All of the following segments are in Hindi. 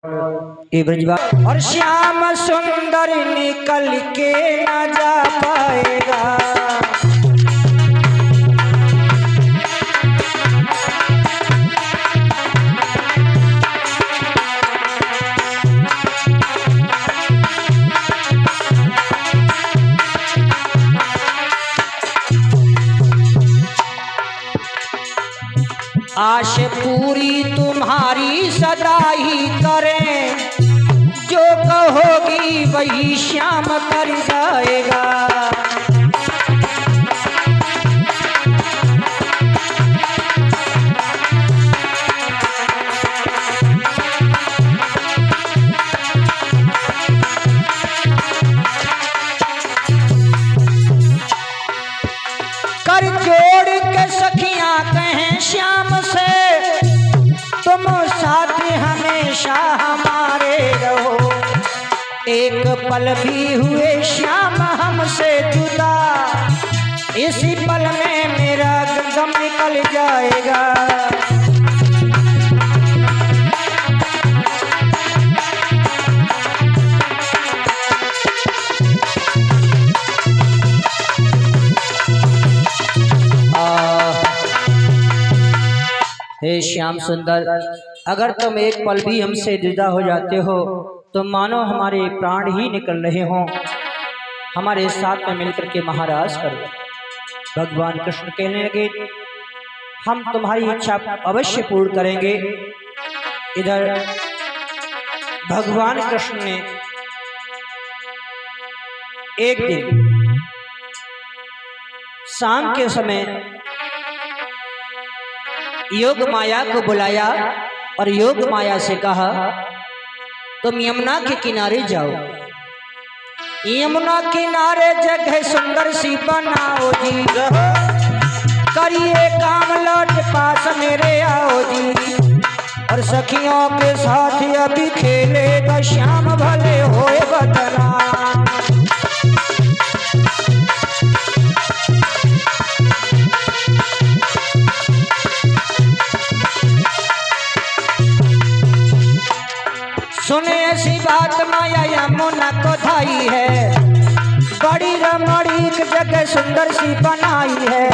और श्याम सुंदर निकल के न जा पाएगा। आश पूरी तुम्हारी सदा ही करें, जो कहोगी वही श्याम कर जाएगा। कर जोड़ के सखियां कहें श्याम से, तुम साथ हमेशा हमारे रहो। एक पल भी हुए श्याम हमसे जुदा, इसी पल में मेरा गम निकल जाएगा। हे श्याम सुंदर, अगर तुम एक पल भी हमसे जुदा हो जाते हो तो मानो हमारे प्राण ही निकल रहे हों। हमारे साथ में मिलकर के महाराज करो। भगवान कृष्ण कहने लगे, हम तुम्हारी इच्छा अवश्य पूर्ण करेंगे। इधर भगवान कृष्ण ने एक दिन शाम के समय योग माया को बुलाया और योग माया से कहा, तुम यमुना के किनारे जाओ। यमुना किनारे जगह सुंदर सी बनाओ जी, करिए काम लौट पास मेरे आओ जी। और सखियों के साथ अभी खेलेगा श्याम भले होए बदला। सुने ऐसी बात माया यमुना को धाई है, बड़ी रमणीक जगह सुंदर सी बनाई है।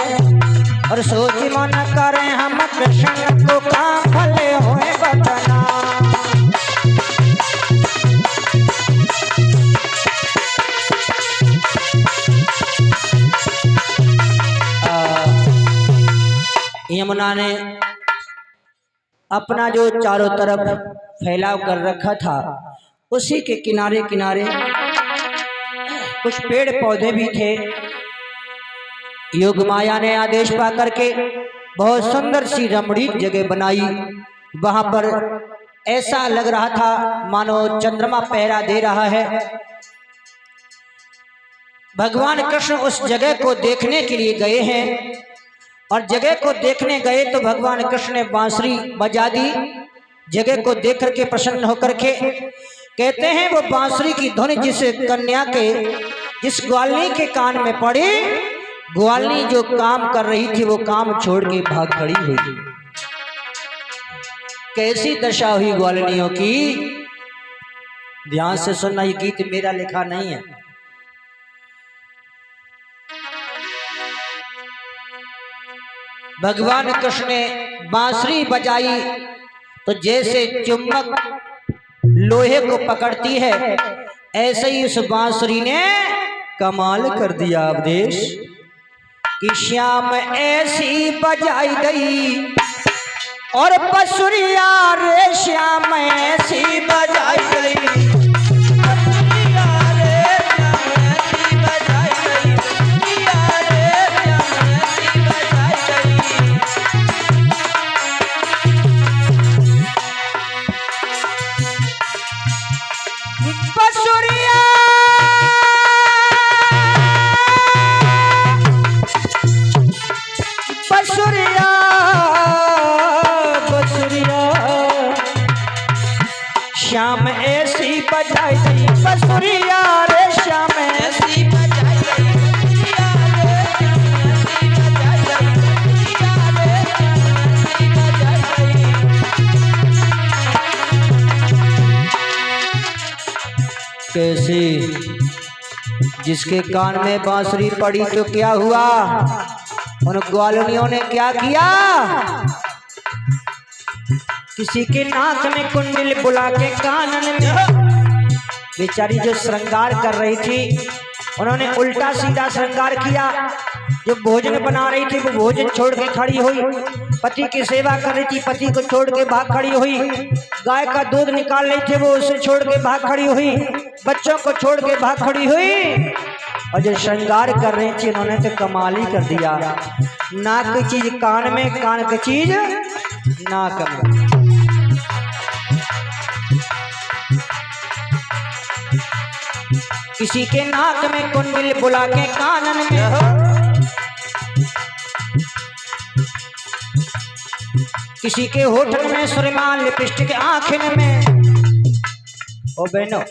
और सोच मन करें हम कृष्ण को काम भले होए बदला। यमुना ने अपना जो चारों तरफ फैलाव कर रखा था, उसी के किनारे किनारे कुछ पेड़ पौधे भी थे। योग माया ने आदेश पा करके बहुत सुंदर सी रमणीक जगह बनाई। वहां पर ऐसा लग रहा था मानो चंद्रमा पहरा दे रहा है। भगवान कृष्ण उस जगह को देखने के लिए गए हैं और जगह को देखने गए तो भगवान कृष्ण ने बांसुरी बजा दी। जगह को देख करके प्रसन्न होकर के कहते हैं, वो बांसुरी की धुन जिस कन्या के, जिस ग्वालिनी के कान में पड़ी, ग्वालिनी जो काम कर रही थी वो काम छोड़ के भाग खड़ी हुई। कैसी दशा हुई ग्वालिनियों की। ध्यान से सुनना, ये गीत मेरा लिखा नहीं है। भगवान कृष्ण ने बांसुरी बजाई तो जैसे चुम्बक लोहे को पकड़ती है, ऐसे ही उस बांसुरी ने कमाल कर दिया आदेश कि श्याम ऐसी बजाई गई और बांसुरिया रे श्याम ऐसी बजाई गई। श्याम ऐसी बजाई गई बांसुरिया रे श्याम ऐसी बजाई गई। कैसे? जिसके कान में बांसुरी पड़ी तो क्या हुआ? उन ग्वालिनियों ने क्या किया? किसी के नाक में कुंडल बुला के कानन में, बेचारी जो श्रृंगार कर रही थी उन्होंने उल्टा सीधा श्रृंगार किया। जो भोजन बना रही थी वो भोजन छोड़ के खड़ी हुई, पति की सेवा कर रही थी, पति को छोड़ के भाग खड़ी हुई, गाय का दूध निकाल रही थी वो उसे छोड़ के भाग खड़ी हुई, बच्चों को छोड़ के भाग खड़ी हुई। और जो श्रृंगार कर रही थी उन्होंने तो कमाल ही कर दिया। नाक की चीज कान में, कान की चीज नाक में। किसी के नाक में कुंडल बुला के कानन में, किसी के होठन में सुरमा लिपस्टिक आँखन में। ओ बहनों,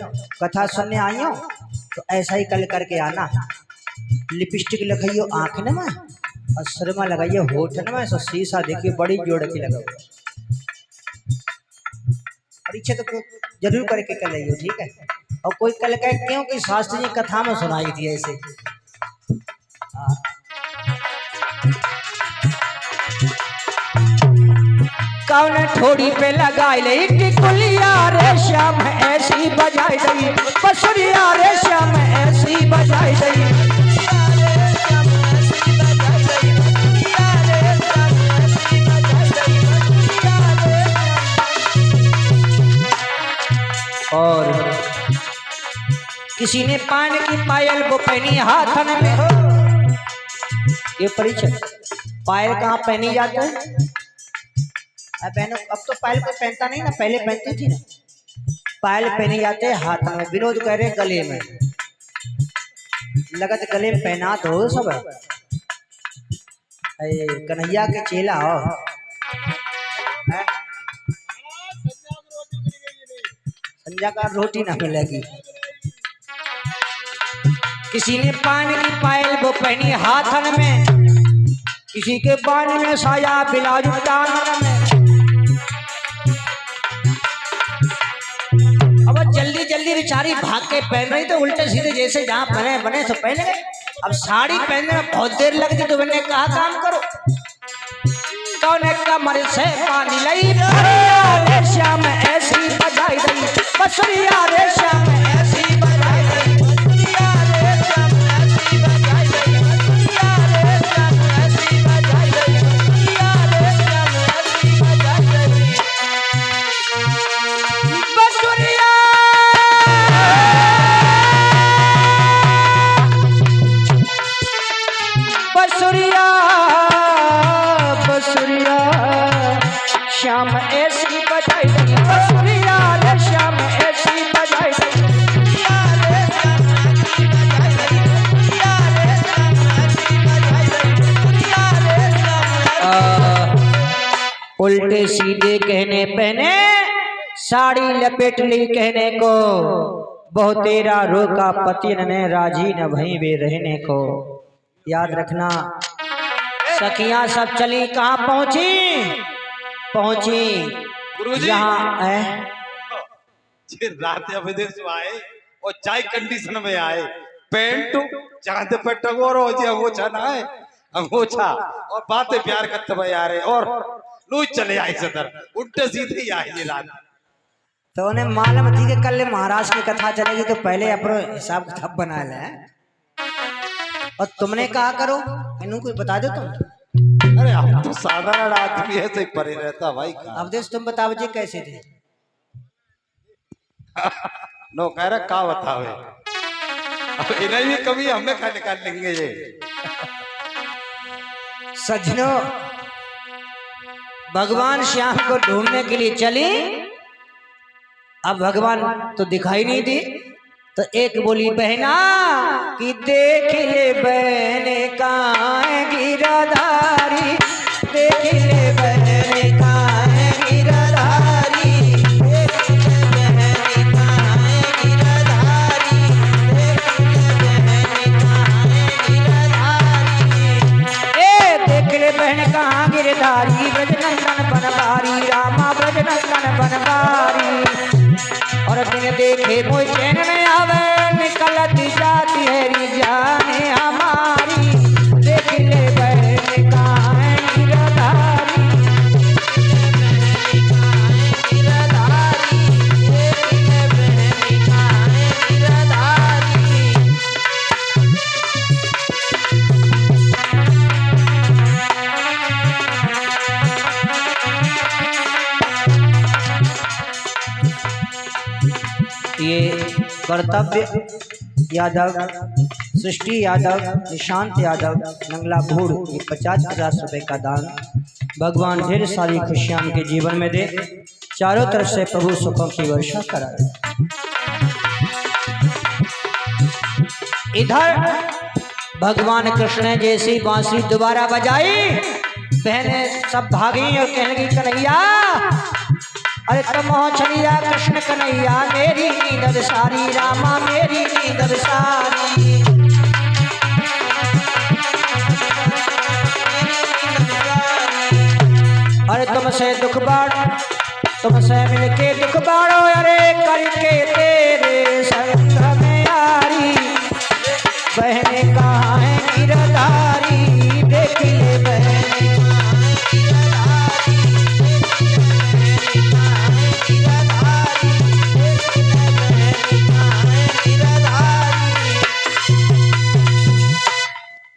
कथा सुनने आई हो तो ऐसा ही कल करके आना। लिपस्टिक लगाइयो आँखन में और सुरमा लगाइयो होठन में, सो शीशा देखिए बड़ी जोड़ की लगाओ। परीक्षा तो जरूर करके कल आइयो, ठीक है? और कोई कल कह क्यों कि शास्त्रीय कथा में सुनाई थी ऐसे। कौन ठोड़ी पे लगाई ले टिकुलिया रे श्याम ऐसी बजाई गई, बसुरिया रे श्याम ऐसी बजाई गई। और किसी ने पान की पायल वो पहनी हाथन में। ये परिचय पायल कहाँ पहनी जाती है? बहनों अब तो पायल को पहनता नहीं ना, पहले पहनती थी ना। पायल पहनी जाते हैं हाथ में, विनोद कह रहे गले में। लगत गले में पहना तो सब कन्हैया के चेला हो। संजा का रोटी ना मिलेगी। किसी ने पान की पायल वो पहनी हाथन में, किसी के बाण में साया बिलाज कानन में। अब जल्दी जल्दी बेचारी भाग के पहन रही तो उल्टे सीधे जैसे जहाँ बने बने तो पहन गए। अब साड़ी पहनने में बहुत देर लगती तो मैंने कहा काम करो। कौन कमर से पानी लई रे श्याम ऐसी बजाई गई, बसुरिया रे श्याम ऐसी बजाई गई। बसुरिया बसुरिया श्याम ऐसी बजाई गई, बसुरिया रे श्याम ऐसी बजाई गई। उल्टे सीधे कहने पहने साड़ी लपेट ली कहने को, बहुत तेरा रोका पति ने राजी न भई वे रहने को। याद रखना सखियां सब चली कहाँ पहुंची? पहुंची यहाँ है रात विदेश में आए और चाय कंडीशन में आए। पेंट चांद पे टगोर हो जी अंगोछा ना है, अंगोछा और बातें प्यार करते हुए आ रहे और लू चले आए सदर उल्टे सीधे ही आए ये रात। तो उन्हें मालूम थी कि कल महाराज की कथा चलेगी तो पहले अपना हिसाब किताब बना ले। और तुमने कहा करो इन्हों को बता दो तुम। अरे हम तो साधारण आदमी है तो परे रहता भाई। अब देश तुम बताओ जी कैसे थे? नो कह रहा का बतावे, अब इन्हें भी कभी हमें क्या निकाल लेंगे ये। सज्जनों भगवान श्याम को ढूंढने के लिए चली। अब भगवान तो दिखाई नहीं दी तो एक बोली बहना कि देख ले बहने कहाँ गिरधारी, देख ले बहने कहाँ गिरधारी, देख ले बहने कहाँ गिरधारी, देख ले बहने कहाँ गिरधारी, ब्रजनंदन बनवारी रामा ब्रजनंदन बनवारी। और दिन देखे मोई चैन में आवे ये कर्तव्य यादव, सृष्टि यादव, निशांत यादव, नंगला भूड़, ये 50-50 रुपए का दान भगवान ढेर सारी खुशियां उनके जीवन में दे, चारों तरफ से प्रभु सुखों की वर्षा कराए। इधर भगवान कृष्ण ने जैसी बांसुरी दोबारा बजाई, बहनें सब भागी और कहने लगी कन्हैया, अरे तुम छलिया कृष्ण कन्हैया, मेरी नींद सारी रामा, मेरी नींद सारी। अरे तुमसे दुख बाड़, तुमसे मिलके दुख बाड़ो, अरे करके तेरे संग में यारी, बहने कहाँ है गिरधारी, देख ले बहने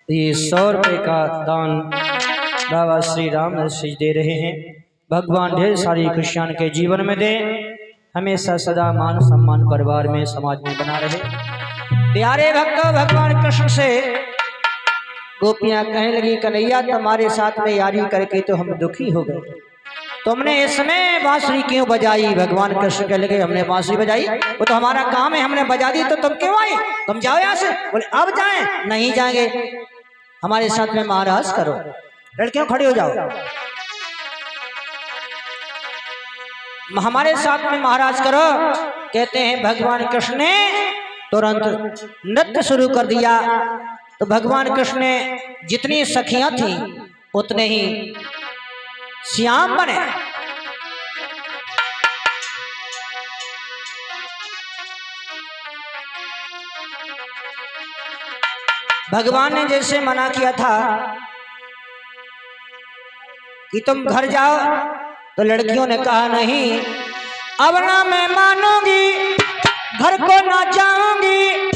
ये 100 रुपए का दान बाबा श्री राम दे रहे हैं। भगवान ढेर सारी खुशियां के जीवन में दे, हमेशा सदा मान सम्मान परिवार में समाज में बना रहे। प्यारे भक्तों, भगवान कृष्ण से गोपियां कहने लगी कन्हैया, तुम्हारे साथ में यारी करके तो हम दुखी हो गए, तुमने इसमें बांसुरी क्यों बजाई? भगवान कृष्ण कह लगे हमने बांसुरी बजाई, वो तो हमारा काम है, हमने बजा दी, तो तुम क्यों आई? तुम जाओ यहाँ से। बोले अब जाएं? नहीं जाएंगे, हमारे साथ में महाराज करो। लड़कियों खड़ी हो जाओ, हमारे साथ में महाराज करो। कहते हैं भगवान कृष्ण ने तुरंत नृत्य शुरू कर दिया। तो भगवान कृष्ण ने जितनी सखियां थी उतने ही श्याम बने। भगवान ने जैसे मना किया था कि तुम घर जाओ, तो लड़कियों ने कहा नहीं, अब ना मैं मानूंगी, घर को ना जाऊंगी,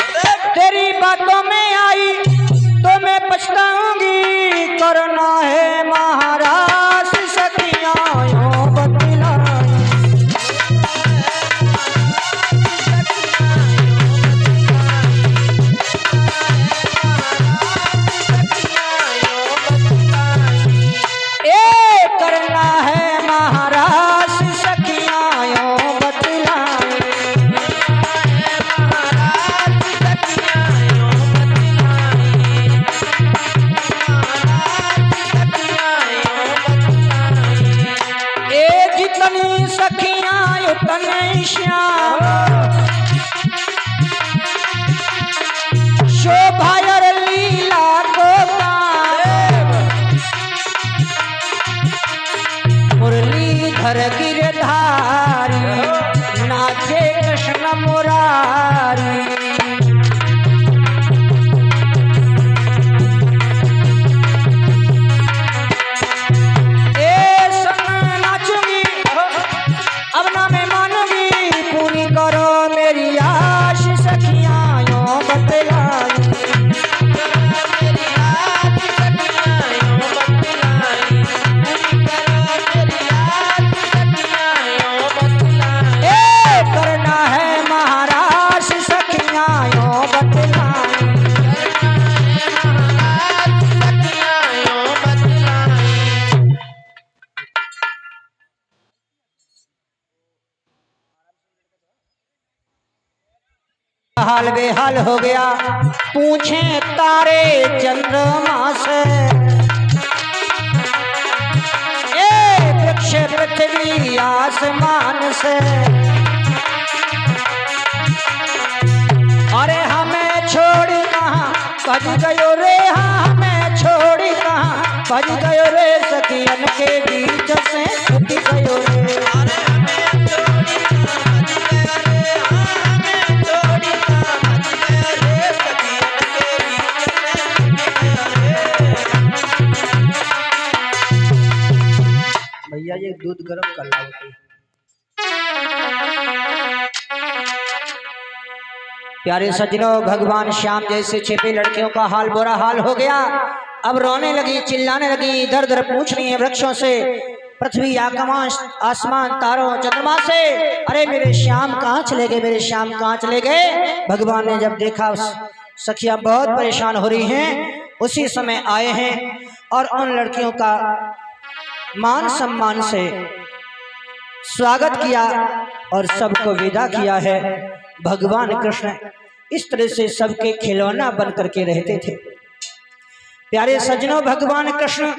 तेरी बातों में आई तो मैं पछताऊंगी, करना है महाराज सखियां गिरधारी, नाचे कृष्ण मुरारी। ए संग नाचूंगी, अब ना मैं मानूंगी, पूरी करो मेरी आश सखियां यूं बतलाई। हाल बेहाल हो गया, पूछे तारे चंद्रमा से, ए वृक्ष पृथ्वी आसमान से, अरे हमें छोड़ कहाँ भज गयो रे, हाँ हमें छोड़ कहाँ भज गयो रे, सखियन के बीच से छूट गयो रे। भैया ये दूध गर्म कर लो। प्यारे सज्जनों, भगवान श्याम जैसे छिपे लड़कियों का हाल बुरा हाल हो गया। अब रोने लगी, चिल्लाने लगी, इधर उधर पूछ रही है वृक्षों से पृथ्वी आकाश आसमान तारों चंद्रमा से, अरे मेरे श्याम कहाँ चले गए, मेरे श्याम कहाँ चले गए। भगवान ने जब देखा सखियां बहुत परेशान हो रही हैं, उसी समय आए हैं और उन लड़कियों का मान सम्मान से स्वागत किया और सबको विदा किया है। भगवान कृष्ण इस तरह से सबके खिलौना बन करके रहते थे। प्यारे सज्जनों, भगवान कृष्ण